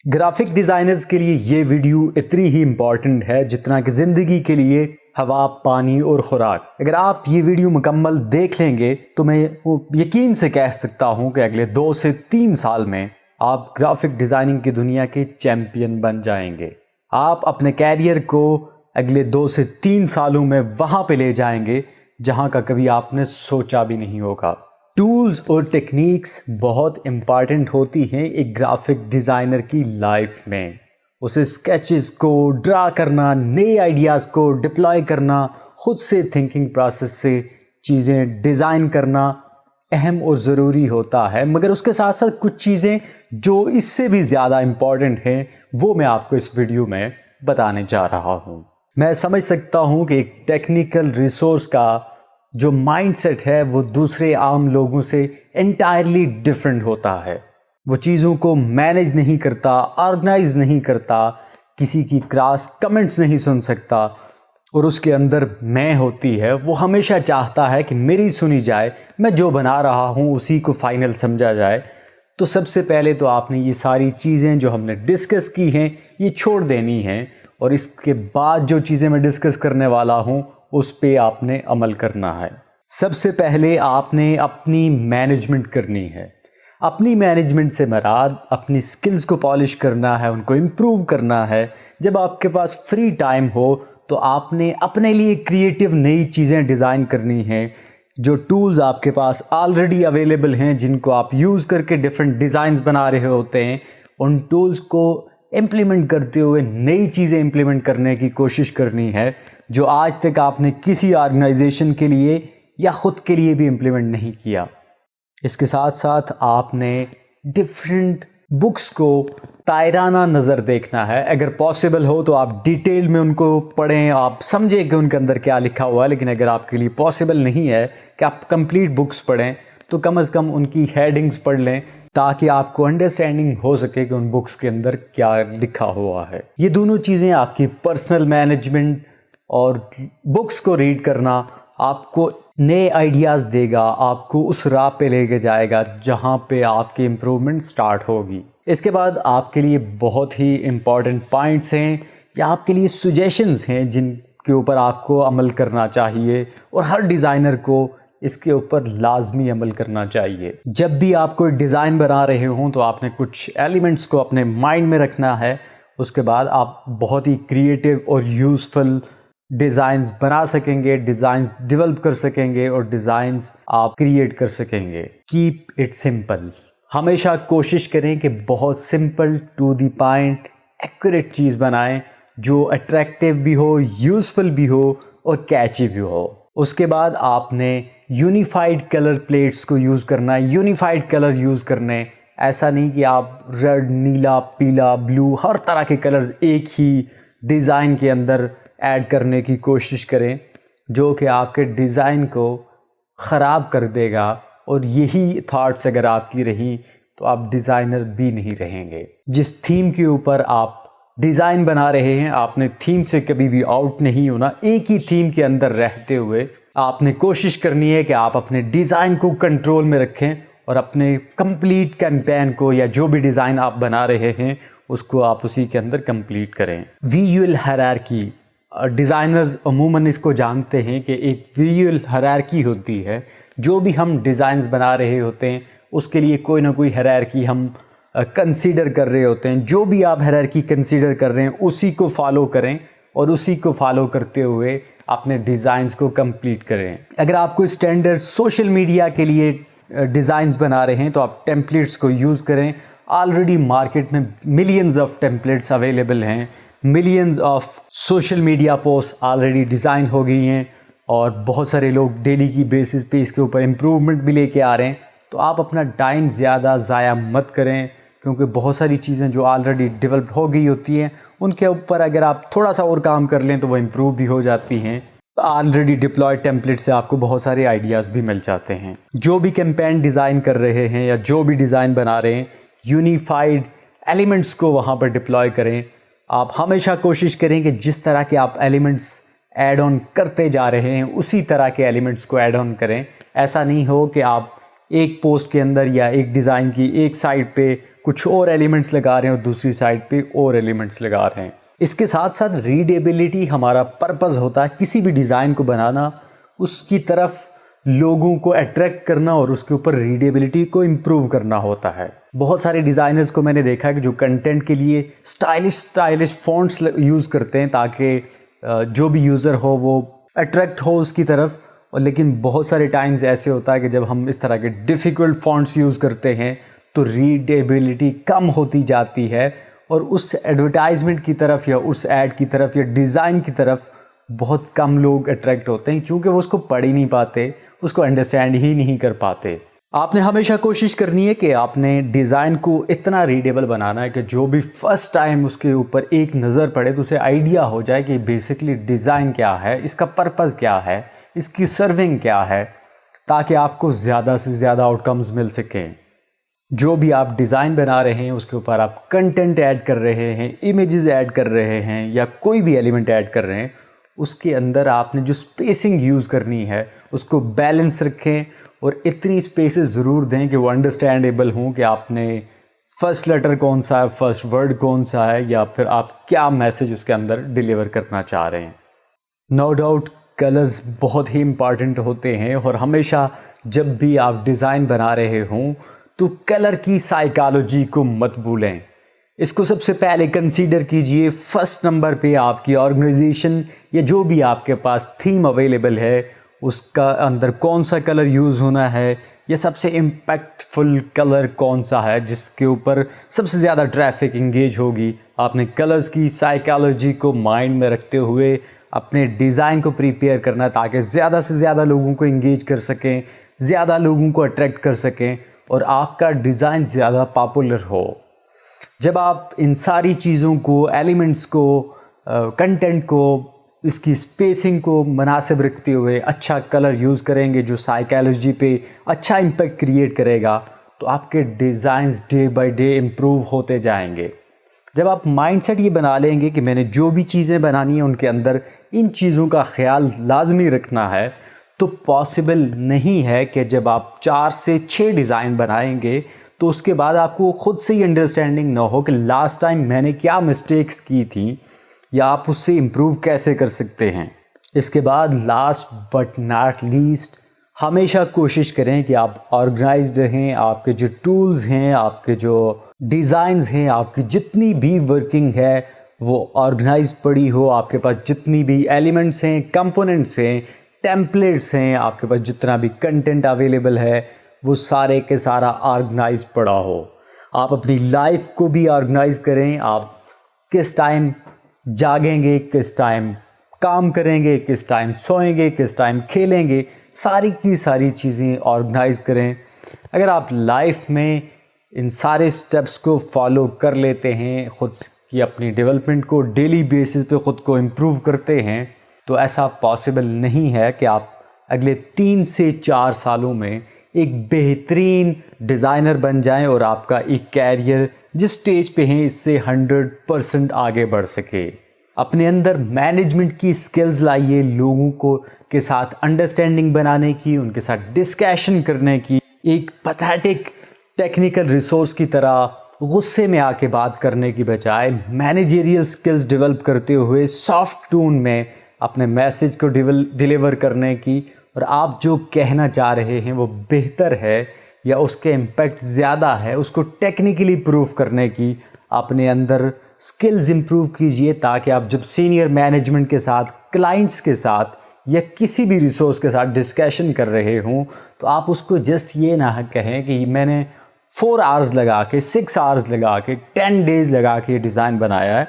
Graphic designers के लिए ये वीडियो इतनी ही इम्पॉर्टेंट है जितना कि ज़िंदगी के लिए हवा, पानी और ख़ुराक। अगर आप ये वीडियो मुकम्मल देख लेंगे तो मैं यकीन से कह सकता हूँ कि अगले 2 से 3 साल में आप ग्राफिक डिज़ाइनिंग की दुनिया के चैम्पियन बन जाएंगे। आप अपने कैरियर को अगले 2 से 3 सालों में वहाँ पे ले जाएंगे जहाँ का कभी आपने सोचा भी नहीं होगा। टूल्स और टेक्निक्स बहुत इम्पॉर्टेंट होती हैं एक ग्राफिक डिज़ाइनर की लाइफ में। उसे स्केचेस को ड्रा करना, नए आइडियाज़ को डिप्लॉय करना, ख़ुद से थिंकिंग प्रोसेस से चीज़ें डिज़ाइन करना अहम और ज़रूरी होता है। मगर उसके साथ साथ कुछ चीज़ें जो इससे भी ज़्यादा इम्पॉर्टेंट हैं वो मैं आपको इस वीडियो में बताने जा रहा हूँ। मैं समझ सकता हूँ कि एक टेक्निकल रिसोर्स का जो माइंडसेट है वो दूसरे आम लोगों से एंटायरली डिफरेंट होता है। वो चीज़ों को मैनेज नहीं करता, ऑर्गेनाइज नहीं करता, किसी की क्रॉस कमेंट्स नहीं सुन सकता और उसके अंदर मैं होती है। वो हमेशा चाहता है कि मेरी सुनी जाए, मैं जो बना रहा हूँ उसी को फाइनल समझा जाए। तो सबसे पहले तो आपने ये सारी चीज़ें जो हमने डिस्कस की हैं ये छोड़ देनी हैं और इसके बाद जो चीज़ें मैं डिस्कस करने वाला हूँ उस पे आपने अमल करना है। सबसे पहले आपने अपनी मैनेजमेंट करनी है। अपनी मैनेजमेंट से मुराद अपनी स्किल्स को पॉलिश करना है, उनको इम्प्रूव करना है। जब आपके पास फ्री टाइम हो तो आपने अपने लिए क्रिएटिव नई चीज़ें डिज़ाइन करनी हैं। जो टूल्स आपके पास ऑलरेडी अवेलेबल हैं जिनको आप यूज़ करके डिफरेंट डिज़ाइंस बना रहे होते हैं, उन टूल्स को इम्प्लीमेंट करते हुए नई चीज़ें इम्प्लीमेंट करने की कोशिश करनी है जो आज तक आपने किसी ऑर्गेनाइजेशन के लिए या ख़ुद के लिए भी इम्प्लीमेंट नहीं किया। इसके साथ साथ आपने डिफरेंट बुक्स को तायराना नज़र देखना है। अगर पॉसिबल हो तो आप डिटेल में उनको पढ़ें, आप समझें कि उनके अंदर क्या लिखा हुआ है। लेकिन अगर आपके लिए पॉसिबल नहीं है कि आप कंप्लीट बुक्स पढ़ें तो कम से कम उनकी हेडिंग्स पढ़ लें ताकि आपको अंडरस्टैंडिंग हो सके कि उन बुक्स के अंदर क्या लिखा हुआ है। ये दोनों चीज़ें आपकी पर्सनल मैनेजमेंट और बुक्स को रीड करना आपको नए आइडियाज़ देगा, आपको उस राह पे लेके जाएगा जहाँ पे आपकी इम्प्रूवमेंट स्टार्ट होगी। इसके बाद आपके लिए बहुत ही इम्पॉर्टेंट पॉइंट्स हैं या आपके लिए सुजेशंस हैं जिनके ऊपर आपको अमल करना चाहिए और हर डिज़ाइनर को इसके ऊपर लाजमी अमल करना चाहिए। जब भी आप कोई डिज़ाइन बना रहे हों तो आपने कुछ एलिमेंट्स को अपने माइंड में रखना है। उसके बाद आप बहुत ही क्रिएटिव और यूज़फुल डिज़ाइंस बना सकेंगे, डिज़ाइंस डेवलप कर सकेंगे और डिज़ाइंस आप क्रिएट कर सकेंगे। Keep it simple. हमेशा कोशिश करें कि बहुत simple to the point accurate चीज़ बनाएं जो अट्रैक्टिव भी हो, यूज़फुल भी हो और कैची भी हो। उसके बाद आपने यूनिफाइड कलर प्लेट्स को यूज़ करना है। यूनिफाइड कलर यूज़ करने, ऐसा नहीं कि आप रेड, नीला, पीला, ब्लू हर तरह के कलर्स एक ही डिज़ाइन के अंदर ऐड करने की कोशिश करें जो कि आपके डिज़ाइन को ख़राब कर देगा। और यही थॉट्स अगर आपकी रही तो आप डिज़ाइनर भी नहीं रहेंगे। जिस थीम के ऊपर आप डिज़ाइन बना रहे हैं आपने थीम से कभी भी आउट नहीं होना। एक ही थीम के अंदर रहते हुए आपने कोशिश करनी है कि आप अपने डिज़ाइन को कंट्रोल में रखें और अपने कंप्लीट कैंपेन को या जो भी डिज़ाइन आप बना रहे हैं उसको आप उसी के अंदर कंप्लीट करें। विजुअल हायरार्की, डिज़ाइनर्स अमूमन इसको जानते हैं कि एक विजुअल हायरार्की होती है। जो भी हम डिज़ाइंस बना रहे होते हैं उसके लिए कोई ना कोई हायरार्की हम कंसीडर कर रहे होते हैं। जो भी आप हायरार्की कंसीडर कर रहे हैं उसी को फॉलो करें और उसी को फॉलो करते हुए अपने डिज़ाइंस को कंप्लीट करें। अगर आप कोई स्टैंडर्ड सोशल मीडिया के लिए डिज़ाइंस बना रहे हैं तो आप टेम्पलेट्स को यूज़ करें। ऑलरेडी मार्केट में मिलियंस ऑफ टेम्पलेट्स अवेलेबल हैं, millions of social media post already design हो गई हैं और बहुत सारे लोग डेली की बेसिस पे इसके ऊपर इम्प्रूवमेंट भी लेके आ रहे हैं। तो आप अपना टाइम ज़्यादा ज़ाया मत करें क्योंकि बहुत सारी चीज़ें जो ऑलरेडी डेवलप हो गई होती हैं उनके ऊपर अगर आप थोड़ा सा और काम कर लें तो वो इम्प्रूव भी हो जाती हैं। ऑलरेडी डिप्लॉयड टेम्पलेट से आपको बहुत सारे आइडियाज़ भी मिल जाते हैं। जो भी कैंपेन डिज़ाइन कर रहे हैं या जो भी डिज़ाइन बना रहे हैं यूनिफाइड एलिमेंट्स को वहाँ पर डिप्लॉय करें। आप हमेशा कोशिश करें कि जिस तरह के आप एलिमेंट्स ऐड ऑन करते जा रहे हैं उसी तरह के एलिमेंट्स को ऐड ऑन करें। ऐसा नहीं हो कि आप एक पोस्ट के अंदर या एक डिज़ाइन की एक साइड पे कुछ और एलिमेंट्स लगा रहे हैं और दूसरी साइड पे और एलिमेंट्स लगा रहे हैं। इसके साथ साथ रीडेबिलिटी हमारा पर्पस होता है किसी भी डिज़ाइन को बनाना, उसकी तरफ लोगों को अट्रैक्ट करना और उसके ऊपर रीडेबिलिटी को इम्प्रूव करना होता है। बहुत सारे डिज़ाइनर्स को मैंने देखा है कि जो कंटेंट के लिए स्टाइलिश फ़ॉन्ट्स यूज़ करते हैं ताकि जो भी यूज़र हो वो अट्रैक्ट हो उसकी तरफ। और लेकिन बहुत सारे टाइम्स ऐसे होता है कि जब हम इस तरह के डिफ़िकल्ट फ़ॉन्ट्स यूज़ करते हैं तो रीडेबिलिटी कम होती जाती है और उस एडवर्टाइजमेंट की तरफ या उस ऐड की तरफ या डिज़ाइन की तरफ बहुत कम लोग अट्रैक्ट होते हैं, क्योंकि वो उसको पढ़ ही नहीं पाते, उसको अंडरस्टैंड ही नहीं कर पाते। आपने हमेशा कोशिश करनी है कि आपने डिज़ाइन को इतना रीडेबल बनाना है कि जो भी फर्स्ट टाइम उसके ऊपर एक नज़र पड़े तो उसे आइडिया हो जाए कि बेसिकली डिज़ाइन क्या है, इसका पर्पस क्या है, इसकी सर्विंग क्या है, ताकि आपको ज़्यादा से ज़्यादा आउटकम्स मिल सकें। जो भी आप डिज़ाइन बना रहे हैं उसके ऊपर आप कंटेंट ऐड कर रहे हैं, इमेजेस ऐड कर रहे हैं या कोई भी एलिमेंट ऐड कर रहे हैं, उसके अंदर आपने जो स्पेसिंग यूज़ करनी है उसको बैलेंस रखें और इतनी स्पेसेस ज़रूर दें कि वो अंडरस्टैंडेबल हों कि आपने फर्स्ट लेटर कौन सा है, फर्स्ट वर्ड कौन सा है, या फिर आप क्या मैसेज उसके अंदर डिलीवर करना चाह रहे हैं। नो डाउट कलर्स बहुत ही इम्पॉर्टेंट होते हैं और हमेशा जब भी आप डिज़ाइन बना रहे हों तो कलर की साइकोलॉजी को मत भूलें। इसको सबसे पहले कंसीडर कीजिए। फर्स्ट नंबर पे आपकी ऑर्गेनाइजेशन या जो भी आपके पास थीम अवेलेबल है उसका अंदर कौन सा कलर यूज़ होना है, या सबसे इम्पैक्टफुल कलर कौन सा है जिसके ऊपर सबसे ज़्यादा ट्रैफिक इंगेज होगी। आपने कलर्स की साइकोलॉजी को माइंड में रखते हुए अपने डिज़ाइन को प्रिपेयर करना ताकि ज़्यादा से ज़्यादा लोगों को इंगेज कर सकें, ज़्यादा लोगों को अट्रैक्ट कर सकें और आपका डिज़ाइन ज़्यादा पॉपुलर हो। जब आप इन सारी चीज़ों को, एलिमेंट्स को, कंटेंट को, इसकी स्पेसिंग को मुनासिब रखते हुए अच्छा कलर यूज़ करेंगे जो साइकोलॉजी पे अच्छा इम्पैक्ट क्रिएट करेगा, तो आपके designs day by day improve होते जाएंगे। जब आप माइंडसेट ये बना लेंगे कि मैंने जो भी चीज़ें बनानी है उनके अंदर इन चीज़ों का ख्याल लाजमी रखना है, तो पॉसिबल नहीं है कि जब आप 4 से 6 डिज़ाइन बनाएंगे तो उसके बाद आपको खुद से ही अंडरस्टैंडिंग ना हो कि लास्ट टाइम मैंने क्या मिस्टेक्स की थी या आप उससे इम्प्रूव कैसे कर सकते हैं। इसके बाद लास्ट बट नॉट लीस्ट हमेशा कोशिश करें कि आप ऑर्गेनाइज्ड रहें। आपके जो टूल्स हैं, आपके जो डिज़ाइंस हैं, आपकी जितनी भी वर्किंग है वो ऑर्गेनाइज पड़ी हो। आपके पास जितनी भी एलिमेंट्स हैं, कंपोनेंट्स हैं, टेम्पलेट्स हैं, आपके पास जितना भी कंटेंट अवेलेबल है वो सारे के सारा ऑर्गेनाइज पड़ा हो। आप अपनी लाइफ को भी ऑर्गेनाइज करें। आप किस टाइम जागेंगे, किस टाइम काम करेंगे, किस टाइम सोएंगे, किस टाइम खेलेंगे, सारी की सारी चीज़ें ऑर्गेनाइज करें। अगर आप लाइफ में इन सारे स्टेप्स को फॉलो कर लेते हैं, ख़ुद की अपनी डेवलपमेंट को डेली बेसिस पे ख़ुद को इम्प्रूव करते हैं, तो ऐसा पॉसिबल नहीं है कि आप अगले 3 से 4 सालों में एक बेहतरीन डिज़ाइनर बन जाएं और आपका एक कैरियर जिस स्टेज पे हैं इससे 100% आगे बढ़ सके। अपने अंदर मैनेजमेंट की स्किल्स लाइए, लोगों को के साथ अंडरस्टैंडिंग बनाने की, उनके साथ डिस्कशन करने की, एक पैथेटिक टेक्निकल रिसोर्स की तरह गुस्से में आके बात करने की बजाय मैनेजरियल स्किल्स डेवलप करते हुए सॉफ्ट टोन में अपने मैसेज को डिलीवर करने की, और आप जो कहना चाह रहे हैं वो बेहतर है या उसके इम्पैक्ट ज़्यादा है उसको टेक्निकली प्रूव करने की अपने अंदर स्किल्स इम्प्रूव कीजिए, ताकि आप जब सीनियर मैनेजमेंट के साथ, क्लाइंट्स के साथ या किसी भी रिसोर्स के साथ डिस्कशन कर रहे हों तो आप उसको जस्ट ये ना कहें कि मैंने 4 आवर्स लगा के, 6 आवर्स लगा के, 10 डेज़ लगा के डिज़ाइन बनाया है,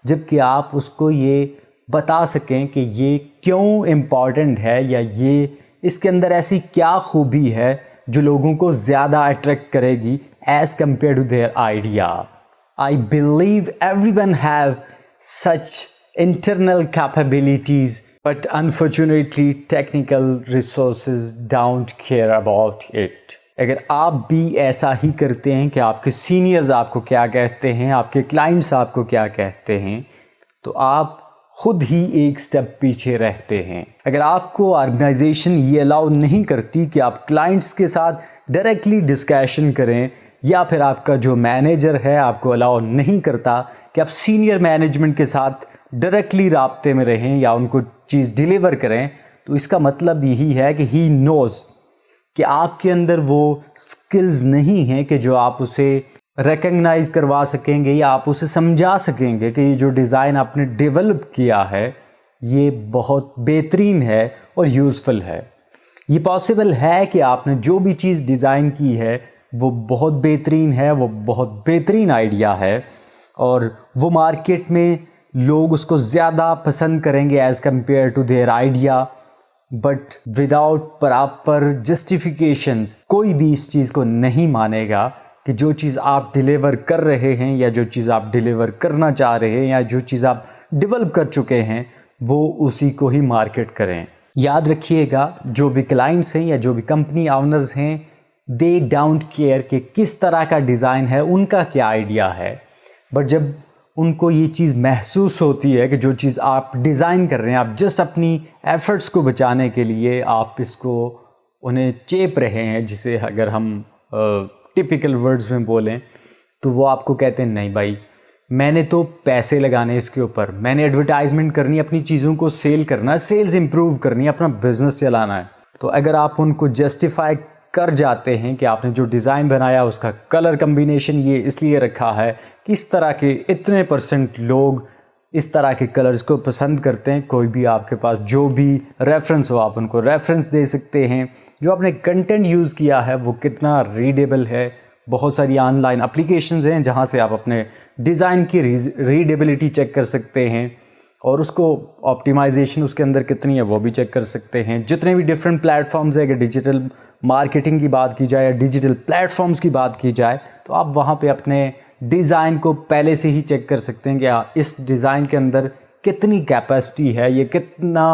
जबकि आप उसको ये बता सकें कि ये क्यों इम्पॉर्टेंट है या ये इसके अंदर ऐसी क्या खूबी है जो लोगों को ज़्यादा अट्रैक्ट करेगी as compare to their idea. I believe everyone have such internal capabilities but unfortunately technical resources don't care about it. अगर आप भी ऐसा ही करते हैं कि आपके सीनियर्स आपको क्या कहते हैं, आपके क्लाइंट्स आपको क्या कहते हैं, तो आप खुद ही एक स्टेप पीछे रहते हैं। अगर आपको ऑर्गेनाइजेशन ये अलाउ नहीं करती कि आप क्लाइंट्स के साथ डायरेक्टली डिस्कशन करें या फिर आपका जो मैनेजर है आपको अलाउ नहीं करता कि आप सीनियर मैनेजमेंट के साथ डायरेक्टली राब्ते में रहें या उनको चीज़ डिलीवर करें, तो इसका मतलब यही है कि ही नोज़ कि आपके अंदर वो स्किल्स नहीं हैं कि जो आप उसे रिकग्नाइज़ करवा सकेंगे या आप उसे समझा सकेंगे कि ये जो डिज़ाइन आपने डेवलप किया है ये बहुत बेहतरीन है और यूज़फुल है। ये पॉसिबल है कि आपने जो भी चीज़ डिज़ाइन की है वो बहुत बेहतरीन है, वो बहुत बेहतरीन आइडिया है और वो मार्केट में लोग उसको ज़्यादा पसंद करेंगे as compare to their idea, but without proper justifications कोई भी इस चीज़ को नहीं मानेगा कि जो चीज़ आप डिलीवर कर रहे हैं या जो चीज़ आप डिलीवर करना चाह रहे हैं या जो चीज़ आप डेवलप कर चुके हैं वो उसी को ही मार्केट करें। याद रखिएगा, जो भी क्लाइंट्स हैं या जो भी कंपनी ओनर्स हैं, दे डोंट केयर कि किस तरह का डिज़ाइन है, उनका क्या आइडिया है, बट जब उनको ये चीज़ महसूस होती है कि जो चीज़ आप डिज़ाइन कर रहे हैं, आप जस्ट अपनी एफ़र्ट्स को बचाने के लिए आप इसको उन्हें चेप रहे हैं, जिसे अगर हम टिपिकल वर्ड्स में बोलें तो वो आपको कहते हैं नहीं भाई, मैंने तो पैसे लगाने इसके ऊपर, मैंने एडवर्टाइजमेंट करनी, अपनी चीज़ों को सेल करना है, सेल्स इंप्रूव करनी है, अपना बिजनेस चलाना है। तो अगर आप उनको जस्टिफाई कर जाते हैं कि आपने जो डिज़ाइन बनाया उसका कलर कम्बिनेशन ये इसलिए रखा है कि इस तरह के इतने % लोग इस तरह के कलर्स को पसंद करते हैं, कोई भी आपके पास जो भी रेफरेंस हो आप उनको रेफरेंस दे सकते हैं, जो आपने कंटेंट यूज़ किया है वो कितना रीडेबल है। बहुत सारी ऑनलाइन एप्लीकेशंस हैं जहां से आप अपने डिज़ाइन की रीडेबिलिटी चेक कर सकते हैं और उसको ऑप्टिमाइजेशन उसके अंदर कितनी है वो भी चेक कर सकते हैं। जितने भी डिफरेंट प्लेटफॉर्म्स है, अगर डिजिटल मार्केटिंग की बात की जाए या डिजिटल प्लेटफॉर्म्स की बात की जाए तो आप वहाँ पे अपने डिज़ाइन को पहले से ही चेक कर सकते हैं कि इस डिज़ाइन के अंदर कितनी कैपेसिटी है, ये कितना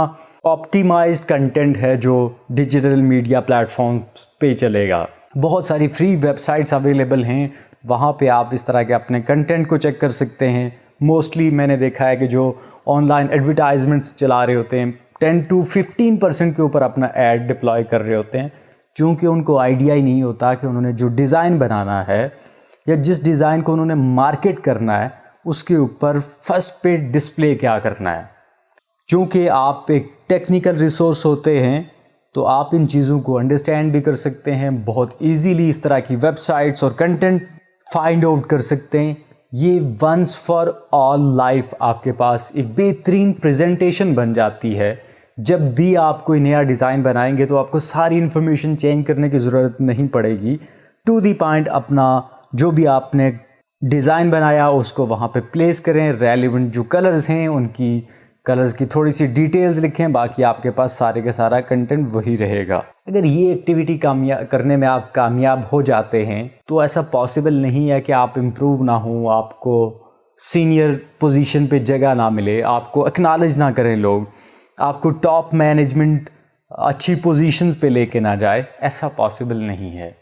ऑप्टिमाइज्ड कंटेंट है जो डिजिटल मीडिया प्लेटफॉर्म्स पे चलेगा। बहुत सारी फ्री वेबसाइट्स अवेलेबल हैं, वहाँ पे आप इस तरह के अपने कंटेंट को चेक कर सकते हैं। मोस्टली मैंने देखा है कि जो ऑनलाइन एडवर्टाइजमेंट्स चला रहे होते हैं 10 to 15% के ऊपर अपना ऐड डिप्लॉय कर रहे होते हैं, क्योंकि उनको आइडिया ही नहीं होता कि उन्होंने जो डिज़ाइन बनाना है या जिस डिज़ाइन को उन्होंने मार्केट करना है उसके ऊपर फर्स्ट पे डिस्प्ले क्या करना है। क्योंकि आप एक टेक्निकल रिसोर्स होते हैं तो आप इन चीज़ों को अंडरस्टैंड भी कर सकते हैं, बहुत इजीली इस तरह की वेबसाइट्स और कंटेंट फाइंड आउट कर सकते हैं। ये वंस फॉर ऑल लाइफ आपके पास एक बेहतरीन प्रेजेंटेशन बन जाती है। जब भी आप कोई नया डिज़ाइन बनाएंगे तो आपको सारी इन्फॉर्मेशन चेंज करने की ज़रूरत नहीं पड़ेगी। टू दी पॉइंट अपना जो भी आपने डिज़ाइन बनाया उसको वहाँ पे प्लेस करें, रेलेवेंट जो कलर्स हैं उनकी कलर्स की थोड़ी सी डिटेल्स लिखें, बाकी आपके पास सारे का सारा कंटेंट वही रहेगा। अगर ये एक्टिविटी करने में आप कामयाब हो जाते हैं तो ऐसा पॉसिबल नहीं है कि आप इम्प्रूव ना हो, आपको सीनियर पोजीशन पे जगह ना मिले, आपको एक्नॉलेज ना करें लोग, आपको टॉप मैनेजमेंट अच्छी पोजीशंस पे लेके ना जाए, ऐसा पॉसिबल नहीं है।